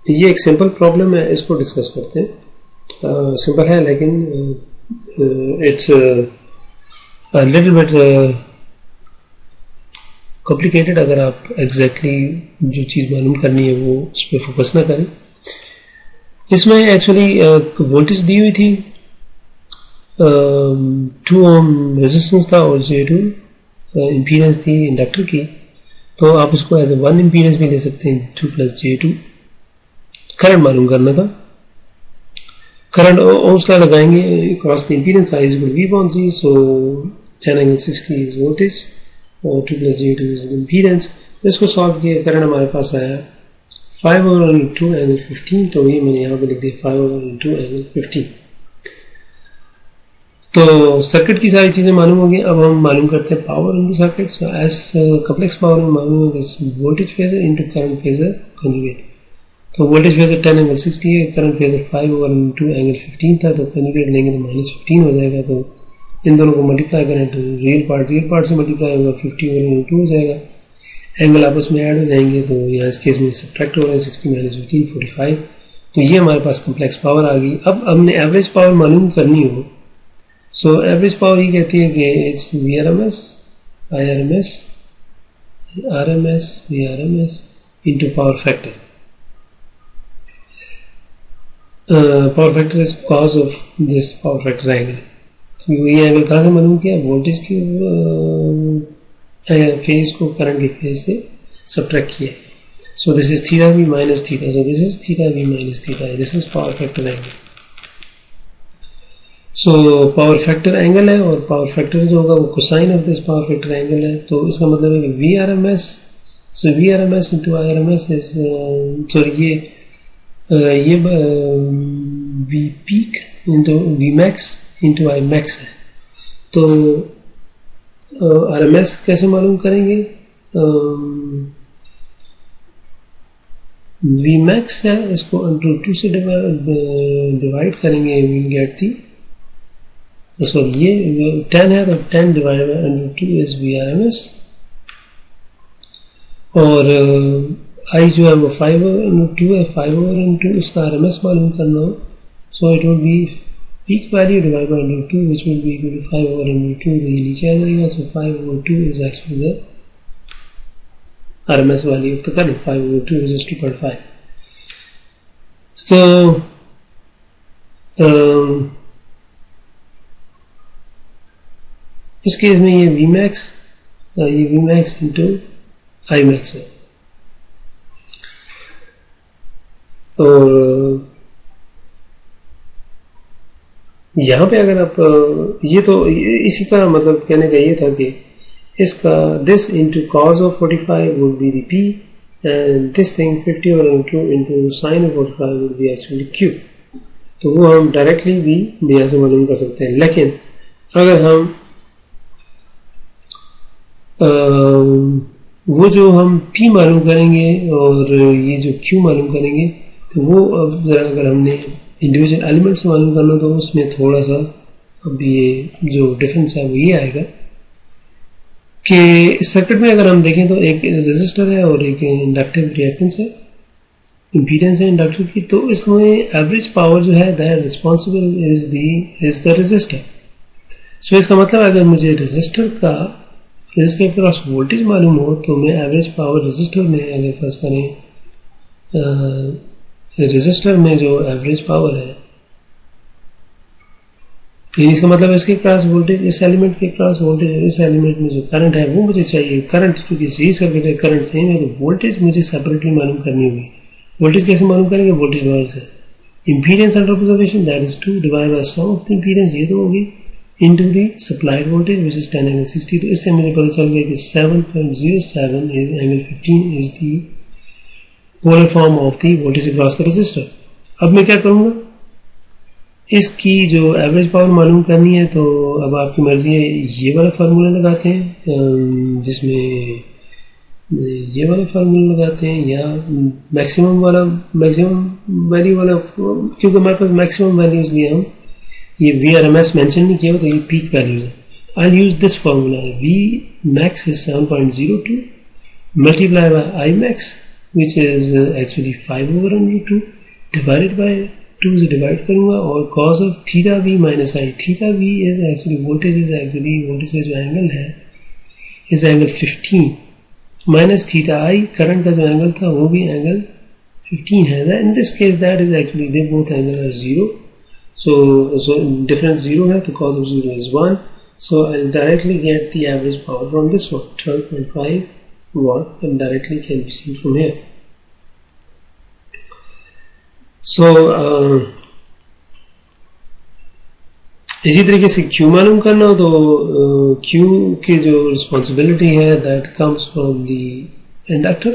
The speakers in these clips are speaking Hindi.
ये एक सिंपल प्रॉब्लम है, इसको डिस्कस करते हैं. सिंपल है लेकिन इट्स लिटिल बिट कॉम्प्लिकेटेड अगर आप एग्जैक्टली जो चीज़ मालूम करनी है वो उस पर फोकस ना करें. इसमें एक्चुअली वोल्टेज दी हुई थी, 2 ओम रेजिस्टेंस था और J2 इम्पीडेंस थी इंडक्टर की. तो आप उसको एज ए 1 इम्पीडेंस भी ले सकते हैं, 2 + J2. करंट मालूम करना था. करंट ओम्स लॉ लगाएंगे cross the impedance I = V/C. So tan∠60 is voltage और 2 + J2 इज द इम्पीडेंस. इसको सॉल्व किया, करंट हमारे पास आया 5/2 ∠15. तो ये मैंने यहाँ पे लिख दिया 5/2 ∠15. तो सर्किट की सारी चीजें मालूम हो गई. अब हम मालूम करते हैं power in the circuit. So as complex power में मालूम है voltage phasor into current phasor conjugate. तो वोल्टेज फेजर tan∠60 है, करंट फेजर 5/2 ∠15 था. तो कॉन्जुगेट लेंगे तो -15 हो जाएगा. तो इन दोनों को मल्टीप्लाई करें तो रियल पार्ट से मल्टीप्लाई होगा, 50/2 हो जाएगा. एंगल आपस में ऐड हो जाएंगे. तो यहाँ इस केस में सब्ट्रैक्ट हो रहा है, 60 - 15 45. तो ये हमारे पास कॉम्प्लेक्स पावर आ गई. अब हमने एवरेज पावर मालूम करनी हो. सो एवरेज पावर ये कहती है कि it's VRMS IRMS RMS VRMS into power factor. Power factor is cause of this power factor angle. ये एंगल कहाँ से मालूम किया? वोल्टेज की फेज को करंट के फेज से सब्ट्रैक्ट किया. So this is θ V minus θ. So this is θ V minus θ. This is power factor angle. So power factor angle है और पावर फैक्टर जो होगा वो cosine of this power factor angle है. तो इसका मतलब है कि VRMS, so VRMS into IRMS is sorry ये V peak into V max into I max है. तो RMS कैसे मालूम करेंगे? V मैक्स है, इसको √2 से डिवाइड करेंगे, विल गेट दी सॉरी ये 10 है तो 10 डिवाइड बाय √2 इज VRMS. और I जो है वो 5/2 है, 5/2 इसका RMS मालूम करना हो. So it will be peak value divide by √2 which will be equal to 5/2. तो ये नीचे आ जाएगा. सो 5/2 is actually the RMS value of the current. 5/2 is 2.5. तो इस केस में ये Vmax इंटू Imax है. और यहाँ पे अगर आप ये तो इसी का मतलब कहने का ये था कि इसका this into cos of 45 would be the P and this thing 50/2 into sin of 45 would be actually Q. तो वो हम डायरेक्टली भी यहाँ से मालूम कर सकते हैं. लेकिन अगर हम वो जो हम P मालूम करेंगे और ये जो Q मालूम करेंगे तो वो अब जरा अगर हमने इंडिविजुअल एलिमेंट से मालूम करना तो उसमें थोड़ा सा अब ये जो डिफरेंस है वो ये आएगा कि इस सर्किट में अगर हम देखें तो एक रेजिस्टर है और एक इंडक्टिव रिएक्टेंस है, इम्पीडेंस है इंडक्टर की. तो इसमें एवरेज पावर जो है that responsible is the resistor. So इसका मतलब अगर मुझे रेजिस्टर के क्रॉस वोल्टेज मालूम हो तो मैं एवरेज पावर रेजिस्टर में अगर फर्ज करें रेजिस्टर में जो एवरेज पावर है इसका मतलब इसके क्रॉस वोल्टेज, इस एलिमेंट के क्रॉस वोल्टेज और इस एलिमेंट में जो करंट है वो मुझे चाहिए. करंट चूंकि सी सर्किट है, करंट सेम है, तो वोल्टेज मुझे सेपरेटली मालूम करनी होगी. वोल्टेज कैसे मालूम करेंगे? वोल्टेज डिवाइड से. Impedance under observation that is 2 divide by sum of the impedance, ये तो होगी, into the supplied voltage which is tan∠60. तो इससे मुझे पता चल गया कि 7.07 ∠15 is the polar form of the voltage across the resistor. अब मैं क्या करूंगा, इसकी जो एवरेज पावर मालूम करनी है तो अब आपकी मर्जी है. ये वाला फार्मूला लगाते हैं जिसमें ये वाला फार्मूला लगाते हैं या मैक्सिमम वैल्यू वाला, क्योंकि हमारे पास मैक्सिमम वैल्यू इसलिए हम ये VRMS मेंशन नहीं किया तो ये पीक वैल्यूज है. I use this formula. V max is 7.02 multiply by I max which is actually 5/√2 divided by 2 से डिवाइड करूंगा और cos of theta v minus I. Theta v is actually voltage का जो एंगल है is angle 15 minus theta I, current का जो एंगल था वो भी एंगल 15 है. In this case that is actually they both angle are 0. So difference 0 है तो cos of 0 is 1. So I'll directly get the average power from this one, 12.5 watt, and directly can be seen from here. So इसी तरीके से Q मालूम करना हो तो Q की जो रिस्पॉन्सिबिलिटी है that comes from the inductor.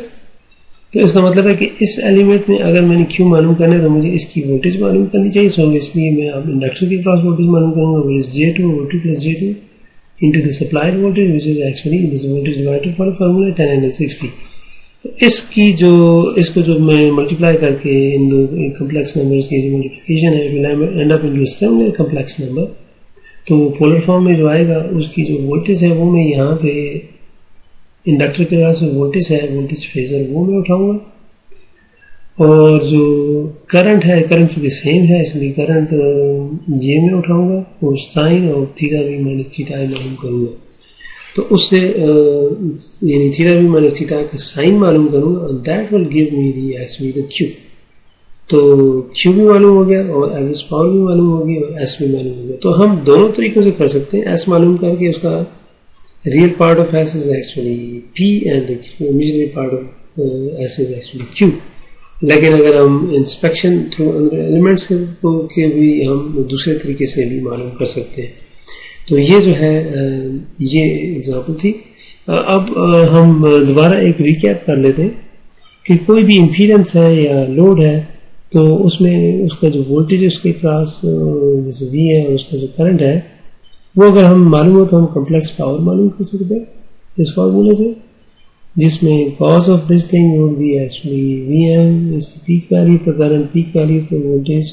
तो इसका मतलब है कि इस एलिमेंट में अगर मैंने Q मालूम करना है तो मुझे इसकी वोल्टेज मालूम करनी चाहिए. सो इसलिए मैं अब इंडक्टर की क्रॉस वोल्टेज मालूम करूंगा, वो is J2 O2 plus J2 into the supplied voltage, which is actually this voltage divided for the formula 10 angle 60. तो इसको जो मैं मल्टीप्लाई करके इन दो कम्प्लेक्स नंबर्स की जो मल्टीप्लिकेशन है, it will and up into similar complex number. तो पोलर फॉर्म में जो आएगा उसकी जो वोल्टेज है वो मैं यहाँ पे इंडक्टर के पास जो वोल्टेज है, वोल्टेज फेजर, वो मैं उठाऊंगा. और जो करंट है, करंट चूंकि सेम है इसलिए करंट ये मैं उठाऊंगा और साइन और थीटा वी माइनस थीटा आई मालूम करूंगा. तो उससे यानी थीटा वी माइनस थीटा का साइन मालूम करूंगा, that will give me the actually the Q. तो क्यू भी मालूम हो गया और एवरेज पावर भी मालूम होगी और एस भी मालूम हो गया. तो हम दोनों तरीकों से कर सकते हैं. एस मालूम करके उसका real part of S is actually P and imaginary part of S is actually Q. लेकिन अगर हम इंस्पेक्शन थ्रू एलिमेंट्स के भी हम दूसरे तरीके से भी मालूम कर सकते हैं. तो ये जो है ये एग्जांपल थी. अब हम दोबारा एक रिकैप कर लेते हैं कि कोई भी इम्पीडेंस है या लोड है तो उसमें उसका जो वोल्टेज है उसके क्रॉस जैसे V है और उसका जो करंट है वो अगर हम मालूम हो तो हम कम्प्लेक्स पावर मालूम कर सकते हैं इस फॉर्मूले से, जिसमें cos of this thing would be actually Vm is the peak value, the current peak value of the voltage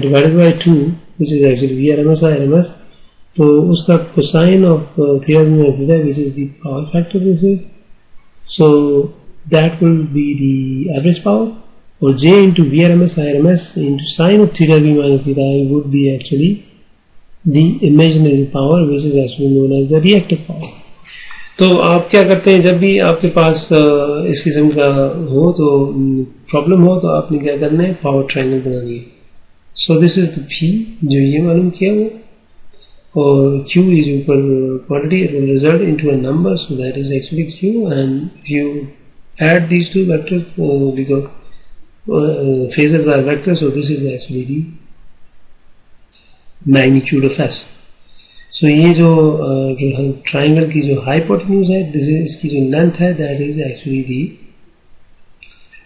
divided by 2, which is actually Vrms IRMS. तो उसका cosine of theta minus theta, which is the power factor, this is. So that will be the average power, or J into Vrms IRMS into sine of theta v minus theta I would be actually the imaginary power, which is actually known as the reactive power. तो आप क्या करते हैं, जब भी आपके पास इस किस्म का हो तो प्रॉब्लम हो तो आपने क्या करना है, पावर ट्रायंगल बनानी है. So this is the P जो ये मालूम किया वो, और Q इज ऊपर quantity, it will result into a number, so that is actually Q. And you add these two vectors because phasors are vectors, so this is actually the magnitude of S. So ये जो ट्राइंगल की जो हाइपोटेन्यूज है, इसकी जो लेंथ है that is actually the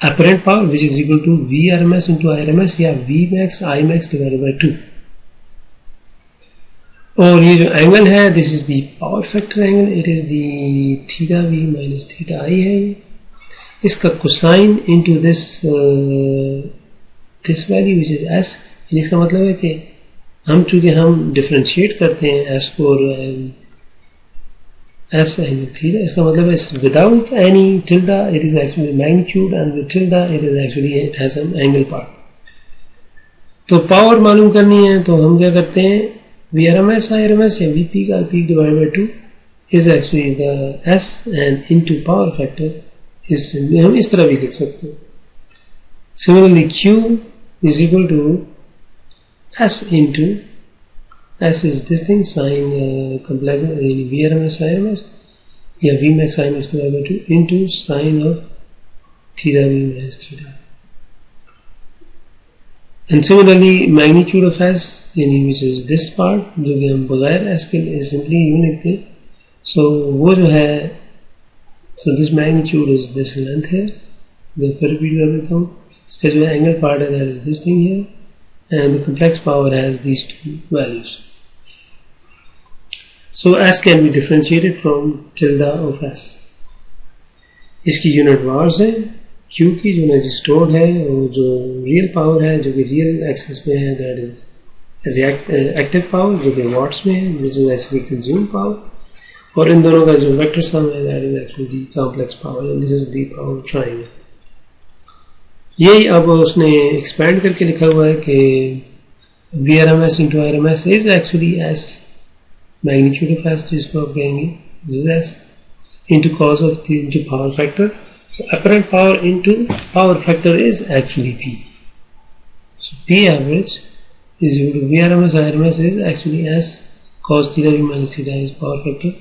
apparent power which is equal to V R M S into I R M S या V max I max divided by 2. और ये जो एंगल है this is the power factor angle, it is the theta V minus theta I है. ये इसका cosine into this value which is S. इसका मतलब है कि हम चूंकि हम डिफरेंशिएट करते हैं एस को और एस एंगल थीटा, इसका मतलब है without any tilde it is actually magnitude and with tilde it is actually it has some angle part. तो पावर मालूम करनी है तो हम क्या करते हैं, V R M S I R M S या वी पी का peak divide by 2 is actually the S and into power factor is हम इस तरह भी लिख सकते हैं. Similarly Q is equal to S into S is this thing sine complex VRMS IRMS yeah V max I max divided by 2 into sine of theta V minus theta. And similarly magnitude of S which is this part जो कि हम बगैर S के simply यूं लिखते हैं. So वो जो है so this magnitude is this length here, जो फिर रिपीट कर देता हूँ. इसका जो एंगल पार्ट है that is this thing here, and the complex power has these two values. So S can be differentiated from tilde of S. इसकी यूनिट वार्स है, Q की जो एनर्जी स्टोर्ड है और जो रियल पावर है जो कि रियल एक्सेस में है दैट इज एक्टिव पावर जो कि वाट्स में है which is actually consume power, और इन दोनों का जो वेक्टर सम है that is actually the complex power and this is the power triangle. यही अब उसने एक्सपैंड करके लिखा हुआ है कि VRMS into RMS is actually S magnitude of S, जिसको आप कहेंगे this is S into cos of the into power factor. So apparent power into power factor is actually P. So P average is equal to VRMS RMS is actually S cos theta V minus theta is power factor,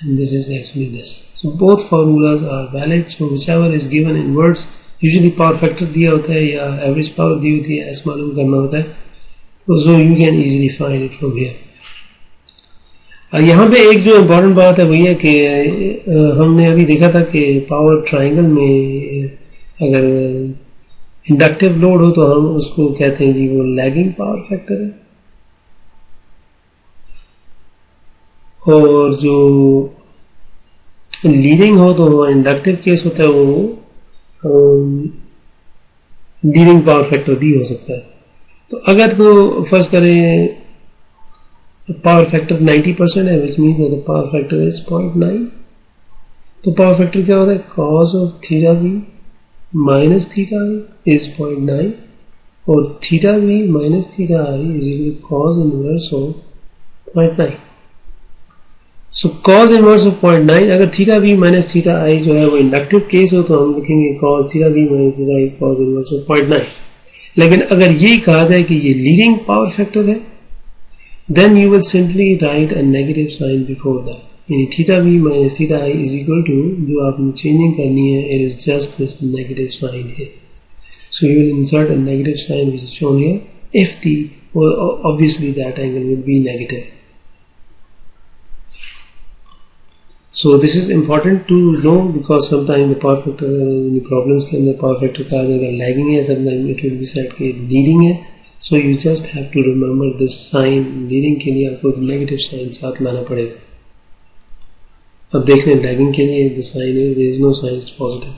and this is actually this. So both formulas are valid. So whichever is given in words, usually power factor दिया होता है या average power दी होती है, S मालूम करना होता है, so you can easily find it from here. यहाँ पे एक जो इम्पोर्टेंट बात है वही है कि हमने अभी देखा था कि पावर ट्राइंगल में अगर इंडक्टिव लोड हो तो हम उसको कहते हैं जी वो लैगिंग पावर फैक्टर है, और जो लीडिंग हो तो इंडक्टिव केस होता है वो लीडिंग पावर फैक्टर भी हो सकता है. तो अगर तो फर्स्ट करें पावर फैक्टर 90% है, which mean the power factor is 0.9. तो पावर फैक्टर क्या होता है, cos of theta V minus theta I is 0.9 और theta V minus theta I is equal to cos inverse of 0.9. So cos inverse of 0.9, अगर theta V minus theta I जो है वो इंडक्टिव केस हो तो हम लिखेंगे cos theta V minus theta I cos inverse of 0.9. लेकिन अगर ये कहा जाए कि ये लीडिंग पावर फैक्टर है, then you will simply write a negative sign before that. यानी theta v minus theta I is equal to, जो आपने changing करनी है, it is just this negative sign here. So you will insert a negative sign which is shown here. If the, well, obviously that angle will be negative. So this is important to know because sometimes the power factor problems के अंदर power factor का अगर lagging है, sometimes it will be said कि leading है. So you just have to remember this sign. Leading के लिए आपको नेगेटिव साइन साथ लाना पड़ेगा. अब देख लें लैगिंग के लिए the sign is there is no sign is positive.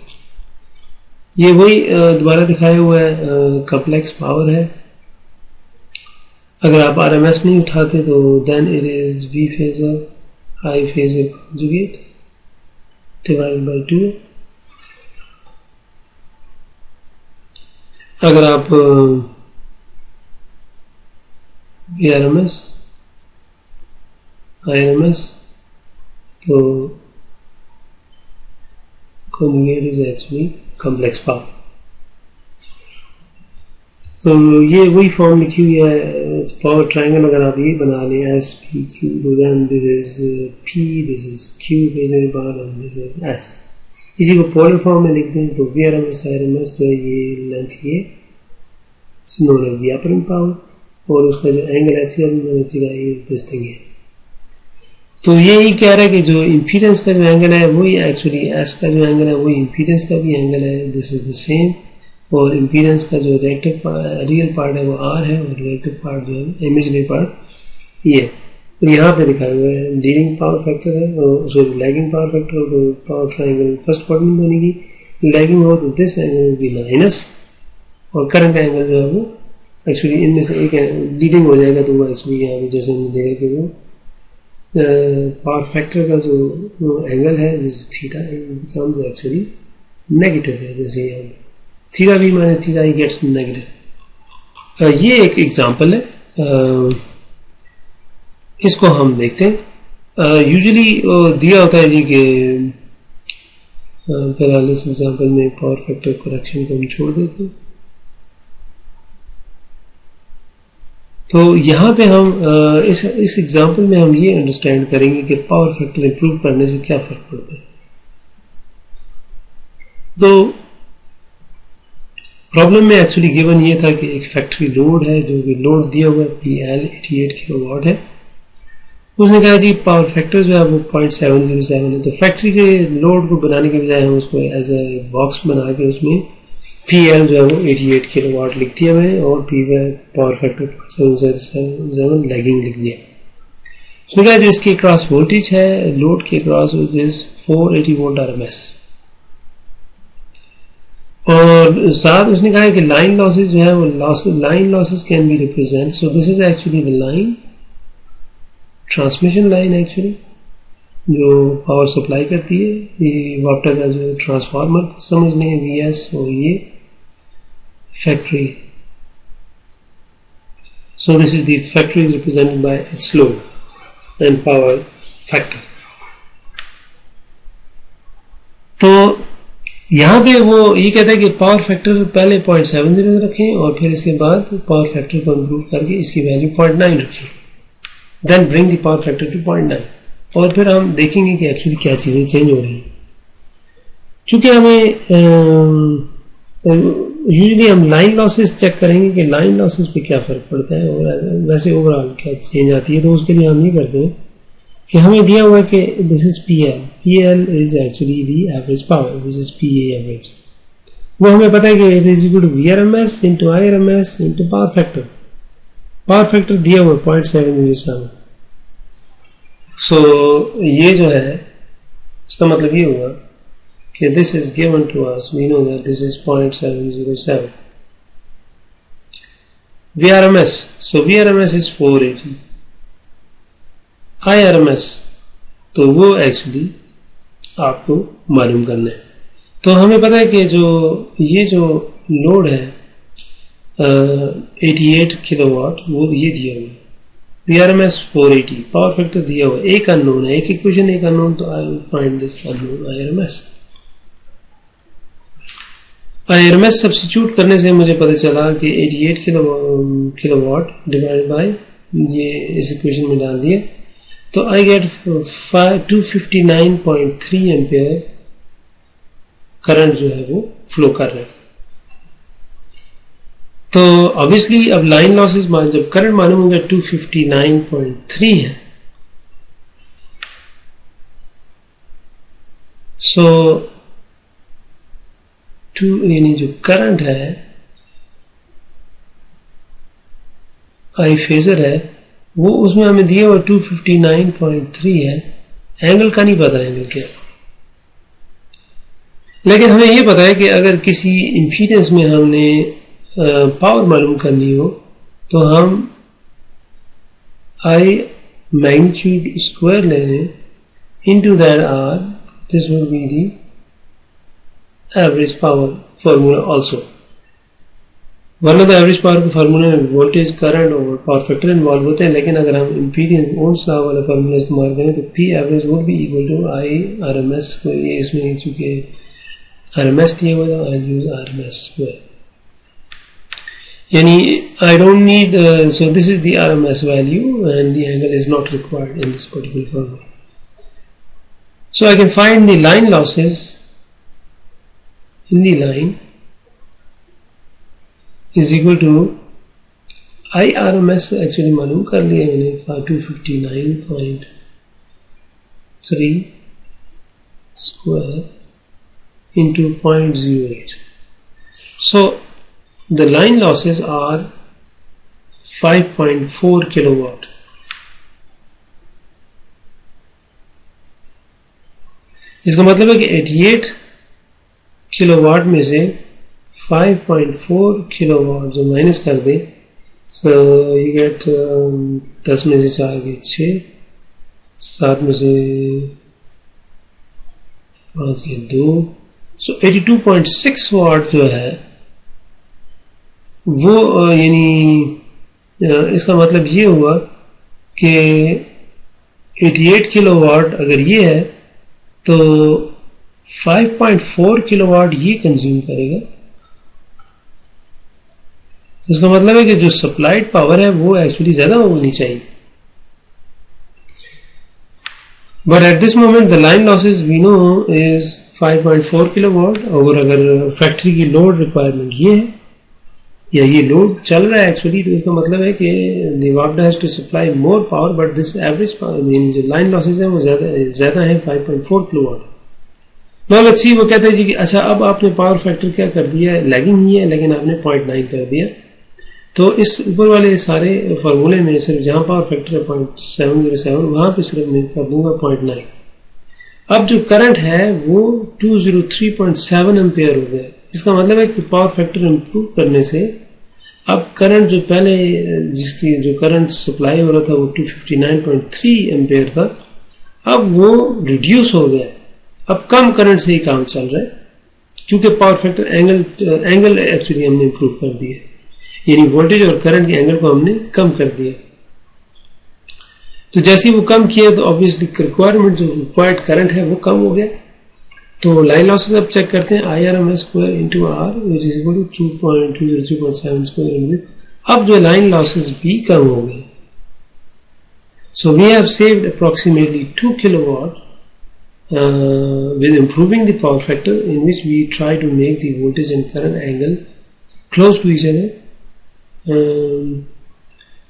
ये वही दोबारा दिखाया हुआ है कॉम्प्लेक्स पावर है. अगर आप RMS नहीं उठाते तो then it is V phasor I phasor conjugate divided by 2. अगर आप VRMS IRMS तो conjugate is actually complex power. तो ये वही फॉर्म लिखी हुई है पावर ट्रायंगल. अगर आप ये बना लें एस पी क्यू तो then this is P, this is Q major bar and this is S. इसी को पोलर फॉर्म में लिख दें तो VRMS IRMS जो है ये लेंथ ये known as the apparent power और उसका जो एंगल है theta V minus theta I this thing है. तो यही कह रहा है कि जो इम्पीडेंस का जो एंगल है वही एक्चुअली एस का जो एंगल है वही इम्पीडेंस का भी एंगल है. This is the same. और इम्पीडेंस का जो रिएक्टिव रियल पार्ट है वो आर है और रिएक्टिव पार्ट जो है इमेजिनरी पार्ट ये. और यहाँ पे दिखाया हुआ है लीडिंग पावर फैक्टर है और सॉरी लैगिंग पावर फैक्टर और पावर ट्रायंगल फर्स्ट क्वाड्रेंट बनेगी. लैगिंग हो तो this angle will be minus और करंट एंगल जो है वो एक्चुअली इनमें से एक लीडिंग हो जाएगा तो वो एक्चुअली यहाँ पे जैसे हमने देखा कि वो पावर फैक्टर का जो एंगल है थीटा बिकम्स एक्चुअली नेगेटिव है. जैसे यहाँ theta V minus theta I gets negative. ये एक एग्जांपल है, इसको हम देखते हैं. यूजुअली दिया होता है जी कि फिलहाल इस एग्जांपल में पावर फैक्टर करेक्शन को हम छोड़ देते हैं. तो यहाँ पे हम इस एग्जांपल में हम ये अंडरस्टैंड करेंगे कि पावर फैक्टर इंप्रूव करने से क्या फर्क पड़ता है. तो प्रॉब्लम में एक्चुअली गिवन ये था कि एक फैक्ट्री लोड है जो कि लोड दिया हुआ है PL 88 किलोवाट है. उसने कहा जी पावर फैक्टर जो है वो 0.707 है. तो फैक्ट्री के लोड को बनाने के बजाय हम उसको एज ए बॉक्स बना के उसमें PL जो है वो 88 किलोवाट लिख दिया मैंने और पावर फैक्टर 0.707 लैगिंग लिख दिया. उसने कहा जो इसके क्रॉस वोल्टेज है लोड के क्रॉस वोल्टेज 480 वोल्ट RMS. और साथ उसने कहा है कि लाइन लॉसेज जो है वो line losses can be represent. So this is actually the line transmission line actually जो पावर सप्लाई करती है. ये वाटर का जो ट्रांसफार्मर समझ लें VS और ये factory. So this is the factory is represented by its load and power factor. तो यहाँ पे वो ये कहता है कि पावर फैक्टर पहले 0.70 रखें और फिर इसके बाद पावर फैक्टर को इम्प्रूव करके इसकी वैल्यू 0.9 रखें, then bring the power factor to 0.9, और फिर हम देखेंगे कि एक्चुअली क्या चीजें चेंज हो रही हैं। चूंकि हमें यूजुअली हम लाइन लॉसेस चेक करेंगे कि लाइन लॉसेस पे क्या फर्क पड़ता है और वैसे ओवरऑल क्या चेंज आती है, तो उसके लिए हम ये करते हैं कि हमें दिया हुआ है कि this is PL is actually the average power which is PA average. वो हमें पता है कि it is equal to VRMS into IRMS into power factor. Power factor दिया हुआ 0.707। सो ये जो है इसका मतलब ये होगा कि this is given to us, we know that this is 0.707 VRMS। So VRMS is 480। IRMS तो वो एक्चुअली आपको मालूम करना है। तो हमें पता है कि ये जो लोड है 88 किलोवाट, वो ये दिया हुआ है, VRMS 480, पावर फैक्टर दिया हुआ है, एक अननोन है, एक इक्वेशन एक अननोन, तो I will find this unknown IRMS substitute करने से मुझे पता चला कि 88 किलोवाट डिवाइड बाय ये इस इक्वेशन में डाल दिया, तो आई गेट 259.3 एम्पियर करंट जो है वो फ्लो कर रहा है। तो ऑब्वियसली अब लाइन लॉसेस जब करंट मालूम होगा 259.3 है, सो यानी जो करंट है आई फेजर है वो उसमें हमें दिया हुआ 259.3 है, एंगल का नहीं पता एंगल क्या, लेकिन हमें यह पता है कि अगर किसी इंपीडेंस में हमने पावर मालूम करनी हो तो हम आई मैग्नीट्यूड स्क्वायर ले लें into that R, this will be the average power formula also. वरना तो एवरेज पावर के फार्मूले में वोल्टेज, करंट और पावर फैक्टर इन्वॉल्व होते हैं, लेकिन अगर हम इंपीडेंस ओम्स लॉ वाला फार्मूला इस्तेमाल करें तो P average would be equal to IRMS। ये इसमें चूंकि RMS दिया हुआ था, आई यूज RMS स्क्वायर, यानी I don't need, so this is the RMS value and the angle is not required in this particular formula. So I can find the line losses in the line is equal to IRMS actually मालूम कर लिया मैंने 259.3 square into 0.08. So the line losses are 5.4 kilowatt. इसका मतलब है कि 88 किलोवाट में से 5.4 किलोवाट जो माइनस कर दे, so you get 10 में से 4 गए 6, 7 में से 5 गए 2, so 82.6 वाट जो है वो यानी इसका मतलब ये हुआ कि 88 किलोवाट अगर ये है तो 5.4 किलोवाट ये कंज्यूम करेगा। इसका मतलब है कि जो सप्लाइड पावर है वो एक्चुअली ज्यादा होनी चाहिए, but at this moment the line losses we know is 5.4 kilowatt, और अगर फैक्ट्री की लोड रिक्वायरमेंट ये है या ये लोड चल रहा है एक्चुअली, तो इसका मतलब है कि the work has to supply more power, but this average power जो लाइन लॉसेस है वो ज्यादा है 5.4 किलोवाट। नाउ लेट्स सी, वो कहता है जी कि अच्छा अब आपने पावर फैक्टर क्या कर दिया है, लैगिंग ही है लेकिन आपने 0.9 कर दिया, तो इस ऊपर वाले सारे फार्मूले में सिर्फ जहां पावर फैक्टर है 0.707 वहां पे सिर्फ मैं कर दूंगा 0.9। अब जो करंट है वो 203.7 एम्पियर हो गया। इसका मतलब है कि पावर फैक्टर इंप्रूव करने से अब करंट जो पहले जिसकी जो करंट सप्लाई हो रहा था वो 259.3 एम्पियर था, अब वो रिड्यूस हो गया, अब कम करंट से ही काम चल रहा है। क्योंकि पावर फैक्टर एंगल एक्चुअली हमने इंप्रूव कर दिया, यानी वोल्टेज और करंट के एंगल को हमने कम कर दिया। तो जैसे ही वो कम किया तो ऑब्वियसली रिक्वायरमेंट, जो रिक्वायर्ड करंट है वो कम हो गया। तो लाइन लॉसेस अब चेक करते हैं, IRMS square into R is equal to 2.203.7 square. अब जो लाइन लॉसेस भी कम हो गए। So we have saved approximately 2 kilowatt with improving the power factor, in which we try to make the voltage and current angle close to each other.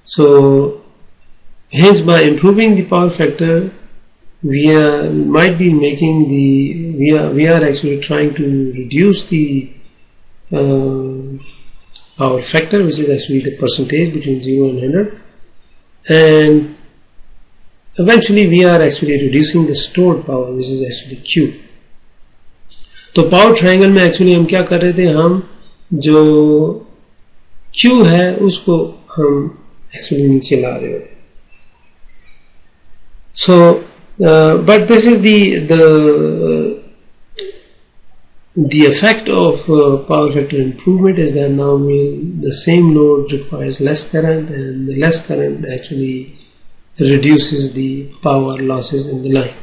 So hence by improving the power factor, we might be making we are actually trying to reduce the power factor, which is actually the percentage between 0 and 100, and eventually we are actually reducing the stored power, which is actually Q. तो पावर ट्रायंगल में एक्चुअली हम क्या कर रहे थे, हम जो Q है उसको हम एक्चुअली नीचे ला रहे होते। So but this is the effect of power factor improvement is that now the same load requires less current, and the less current actually reduces the power losses in the line.